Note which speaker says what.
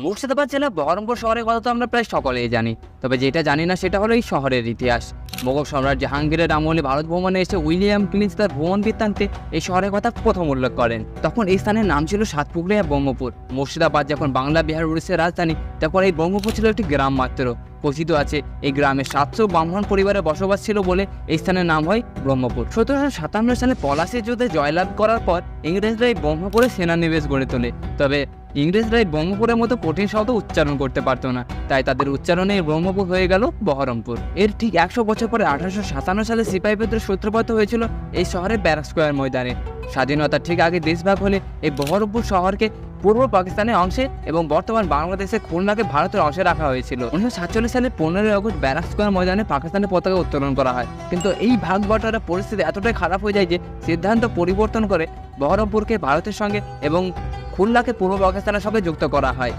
Speaker 1: মুর্শিদাবাদ জেলার বহরমপুর শহরের কথা তো আমরা প্রায় সকলেই জানি, তবে যেটা জানি না সেটা হলো এই শহরের ইতিহাস। মোগল সম্রাট জাহাঙ্গীরের আমলে ভারত ভ্রমণে এসে উইলিয়াম ক্লিঞ্চ তার ভ্রমণ বৃত্তান্তে এই শহরের কথা প্রথম উল্লেখ করেন। তখন এই স্থানের নাম ছিল সাতপুকুরিয়া ব্রহ্মপুর। মুর্শিদাবাদ যখন বাংলা, বিহার, উড়িষ্যার রাজধানী, তখন এই ব্রহ্মপুর ছিল একটি গ্রাম মাত্র। কথিত আছে এই গ্রামে 700 ব্রাহ্মণ পরিবারের বসবাস ছিল বলে এই স্থানের নাম হয় ব্রহ্মপুর। 1757 সালে পলাশীর যুদ্ধে জয়লাভ করার পর ইংরেজরা এই ব্রহ্মপুরে সেনানিবেশ গড়ে তোলে। তবে ইংরেজরা এই ব্রহ্মপুরের মতো কঠিন শব্দ উচ্চারণ করতে পারতো না, তাই তাদের উচ্চারণে এই ব্রহ্মপুর হয়ে গেল বহরমপুর। এর ঠিক 100 বছর পরে 1857 সালে সিপাহী বিদ্রোহের সূত্রপাত হয়েছিল এই শহরের ব্যারাক স্কোয়ার ময়দানে। স্বাধীনতার ঠিক আগে দেশভাগ হলে এই বহরমপুর শহরকে পূর্ব পাকিস্তানের অংশে এবং বর্তমান বাংলাদেশের খুলনাকে ভারতের অংশে রাখা হয়েছিল। 1947 সালে 15 আগস্ট ব্যারাক স্কোয়ার ময়দানে পাকিস্তানের পতাকা উত্তোলন করা হয়, কিন্তু এই ভাগ বটারের পরিস্থিতি এতটাই খারাপ হয়ে যায় যে সিদ্ধান্ত পরিবর্তন করে বহরমপুরকে ভারতের সঙ্গে এবং খুলনাকে পূর্ব পাকিস্তানের সঙ্গে যুক্ত করা হয়।